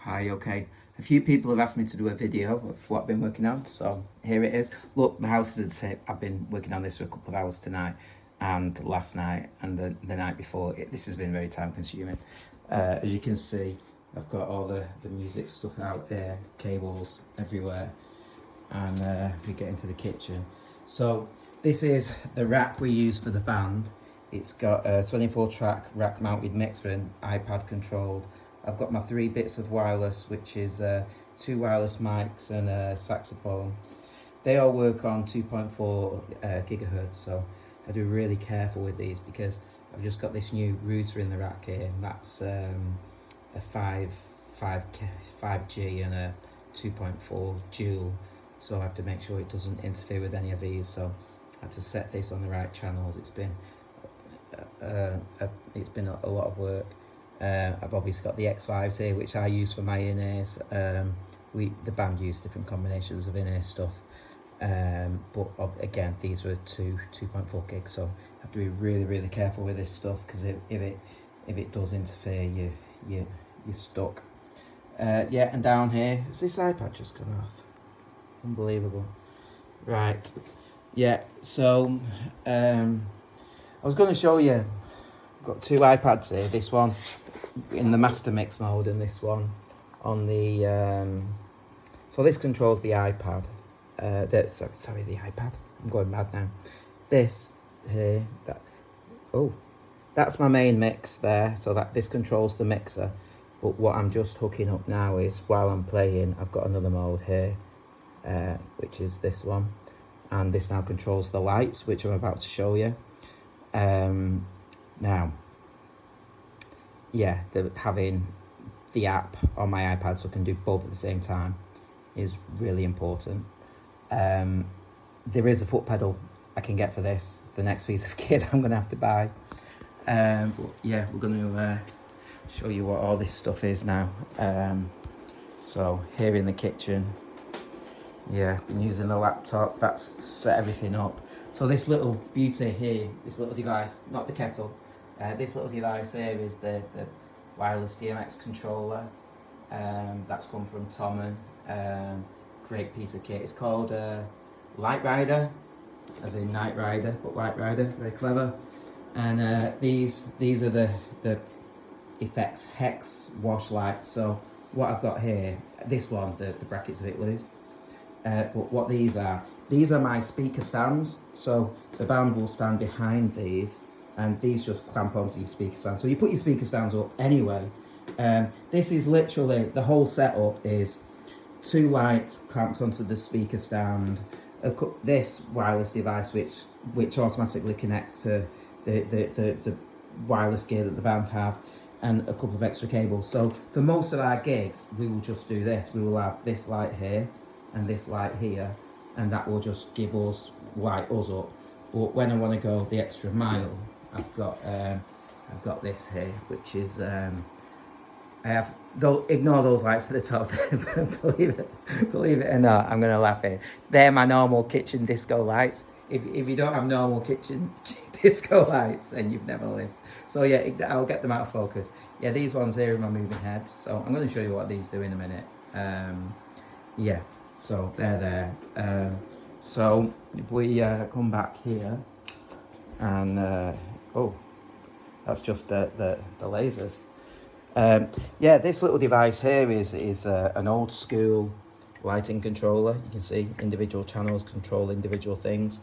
Hi, okay. A few people have asked me to do a video of what I've been working on, so here it is. Look, the house is a tip. I've been working on this for a couple of hours tonight and last night and the night before. This has been very time consuming. As you can see, I've got all the music stuff out there, cables everywhere, and we get into the kitchen. So this is the rack we use for the band. It's got a 24 track rack mounted mixer and iPad controlled. I've got my 3 bits of wireless, which is 2 wireless mics and a saxophone. They all work on 2.4 gigahertz, so I do really careful with these because I've just got this new router in the rack here, and that's a 5G and a 2.4 dual, so I have to make sure it doesn't interfere with any of these. So I had to set this on the right channels. It's been a lot of work. I've obviously got the X5s here, which I use for my in-ears. The band use different combinations of in-ear stuff, but again, these were 2.4 gigs, so I have to be really careful with this stuff because if it does interfere, you're stuck. Yeah, and down here, has this iPad just gone off? Unbelievable. Right, yeah. So I was going to show you. I've got 2 iPads here. This one in the master mix mode, and this one on the so this controls the iPad. Sorry, the iPad. I'm going mad now. This here, that's my main mix there. So that this controls the mixer. But what I'm just hooking up now is while I'm playing, I've got another mode here, which is this one, and this now controls the lights, which I'm about to show you. Now, yeah, having the app on my iPad so I can do both at the same time is really important. There is a foot pedal I can get for this, the next piece of kit I'm going to have to buy. But yeah, we're going to show you what all this stuff is now. So here in the kitchen, yeah, been using the laptop, that's set everything up. So this little beauty here, this little device, not the kettle, this little device here is the wireless DMX controller. That's come from Tom, great piece of kit. It's called Light Rider, as in Night Rider, but Light Rider, very clever. And these are the effects hex wash lights. So what I've got here, this one, the bracket's a bit loose. But what these are my speaker stands. So the band will stand behind these, and these just clamp onto your speaker stand. So you put your speaker stands up anyway. This is literally, the whole setup is 2 lights clamped onto the speaker stand, this wireless device which automatically connects to the wireless gear that the band have, and a couple of extra cables. So for most of our gigs, we will just do this. We will have this light here and this light here, and that will just light us up. But when I want to go the extra mile, I've got this here, which is ignore those lights at the top. believe it or not, I'm gonna laugh here. They're my normal kitchen disco lights. If you don't have normal kitchen disco lights, then you've never lived. So yeah, I'll get them out of focus. Yeah, these ones here are my moving heads. So I'm going to show you what these do in a minute. Yeah, so they're there. So if we come back here, and that's just the lasers. Yeah, this little device here is an old school lighting controller. You can see individual channels control individual things.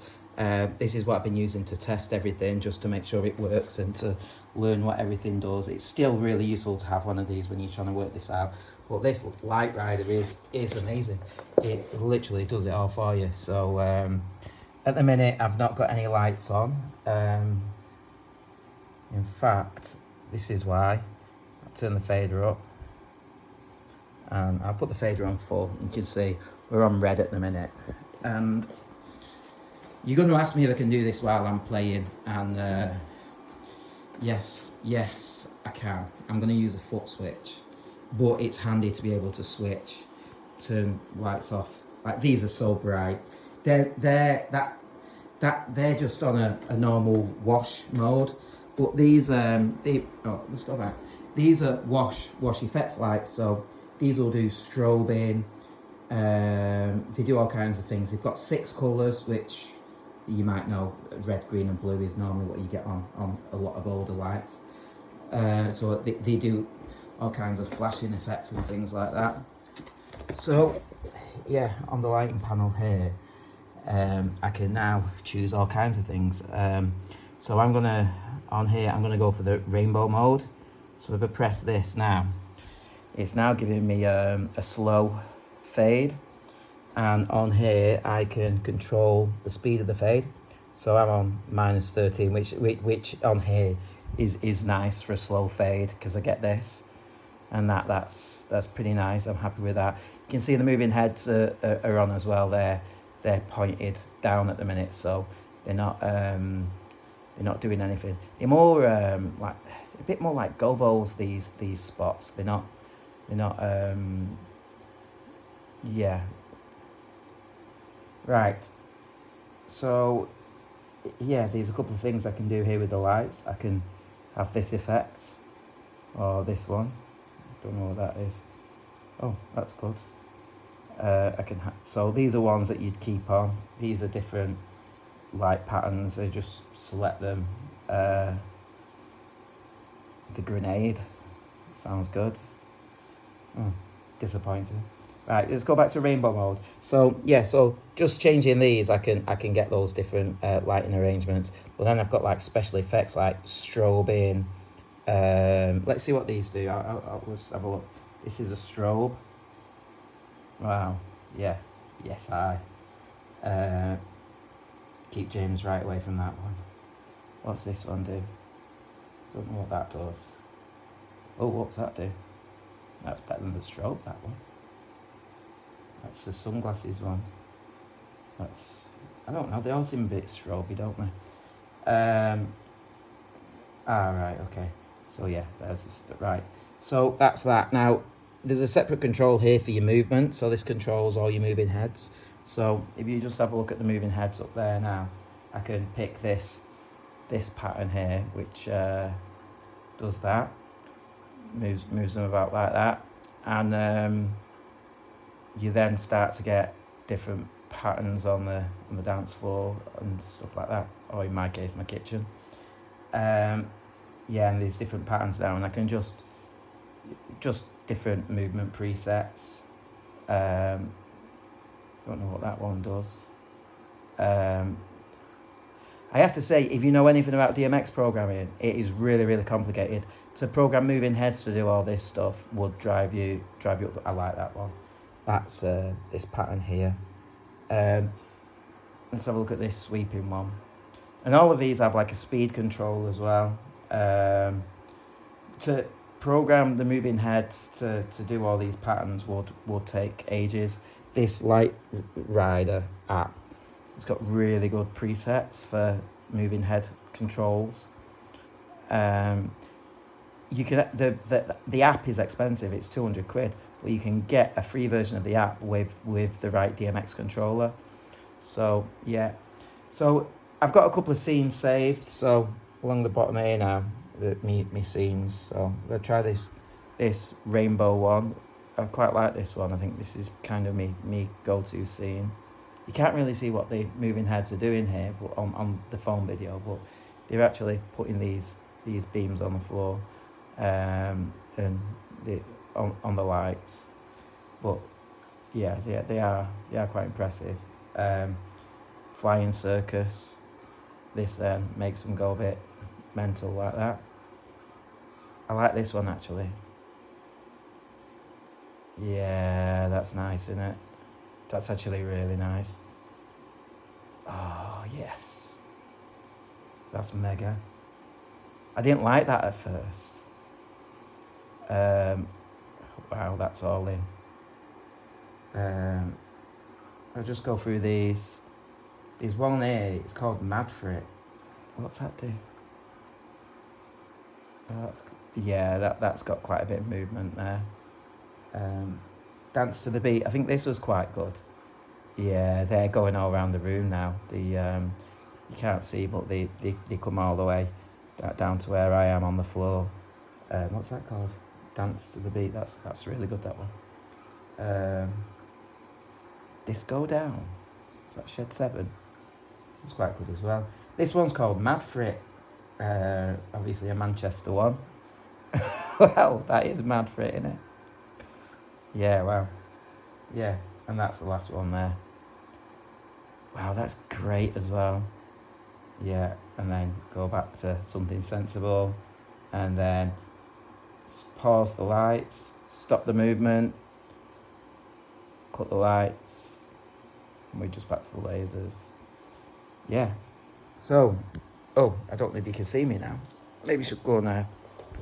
This is what I've been using to test everything, just to make sure it works and to learn what everything does. It's still really useful to have one of these when you're trying to work this out. But this Light Rider is amazing. It literally does it all for you. So at the minute, I've not got any lights on. In fact, this is why. I'll turn the fader up. And I'll put the fader on full. You can see we're on red at the minute. And you're going to ask me if I can do this while I'm playing, and yes, I can. I'm going to use a foot switch, but it's handy to be able to switch, turn lights off. Like, these are so bright. They're just on a normal wash mode, but these let's go back. These are wash effects lights, so these will do strobing. They do all kinds of things. They've got 6 colours, which you might know, red, green and blue is normally what you get on a lot of older lights. So they do all kinds of flashing effects and things like that. So yeah, on the lighting panel here, I can now choose all kinds of things. So I'm gonna go for the rainbow mode. So if I press this now, it's now giving me a slow fade, and on here I can control the speed of the fade. So I'm on -13, which on here is nice for a slow fade, because I get this, and that's pretty nice. I'm happy with that. You can see the moving heads are on as well. They're pointed down at the minute, so they're not doing anything. They're more like a bit more like gobos, these spots. They're not yeah. Right. So yeah, there's a couple of things I can do here with the lights. I can have this effect, or this one. Don't know what that is. Oh, that's good. So these are ones that you'd keep on. These are different light patterns. I just select them. The grenade sounds good. Disappointing. Right, let's go back to rainbow mode. So yeah, so just changing these, I can get those different lighting arrangements. But then I've got like special effects like strobing. Let's see what these do. Let's have a look. This is a strobe. Wow. Yeah. Yes, I. Keep James right away from that one. What's this one do? Don't know what that does. Oh, what's that do? That's better than the strobe, that one. That's the sunglasses one. I don't know, they all seem a bit stroby, don't they? Right, okay. So yeah, right. So that's that. Now, there's a separate control here for your movement. So this controls all your moving heads. So if you just have a look at the moving heads up there now, I can pick this pattern here, which does that. Moves them about like that. And you then start to get different patterns on the dance floor and stuff like that, or in my case, my kitchen. And there's different patterns now, and I can just different movement presets. Don't know what that one does. I have to say, if you know anything about DMX programming, it is really, really complicated. To program moving heads to do all this stuff would drive you up. I like that one. That's this pattern here. Let's have a look at this sweeping one. And all of these have like a speed control as well. To program the moving heads to do all these patterns would take ages. This Light Rider app, it's got really good presets for moving head controls. You can the app is expensive. It's 200 quid. But you can get a free version of the app with the right DMX controller. So yeah, so I've got a couple of scenes saved. So along the bottom here now, me scenes. So I'm gonna try this rainbow one. I quite like this one. I think this is kind of me go-to scene. You can't really see what the moving heads are doing here, but on the phone video. But they're actually putting these beams on the floor, and on the lights. But yeah, they are quite impressive. Flying circus. This then makes them go a bit mental like that. I like this one actually. Yeah, that's nice, isn't it? That's actually really nice. Oh yes, that's mega. I didn't like that at first. Wow, that's all in. I'll just go through these. There's one here, it's called Mad for It. What's that do? That's got quite a bit of movement there. Dance to the Beat, I think this was quite good. Yeah, they're going all around the room now. You can't see, but they come all the way down to where I am on the floor. What's that called? dance to the beat. That's really good, that one. Disco Down. Is that Shed 7? It's quite good as well. This one's called Mad for It. Obviously a Manchester one. Well, that is Mad for It, isn't it? Yeah, wow. Yeah, and that's the last one there. Wow, that's great as well. Yeah, and then go back to Something Sensible, and then pause the lights, stop the movement, cut the lights, and we're just back to the lasers. Yeah. So, I don't know if you can see me now. Maybe we should go and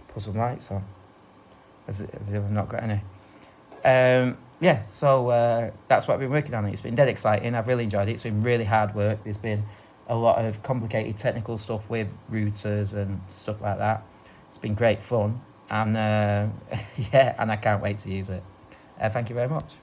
put some lights on, as if I've not got any. Yeah, so that's what I've been working on. It's been dead exciting. I've really enjoyed it. It's been really hard work. There's been a lot of complicated technical stuff with routers and stuff like that. It's been great fun, and yeah, and I can't wait to use it. Thank you very much.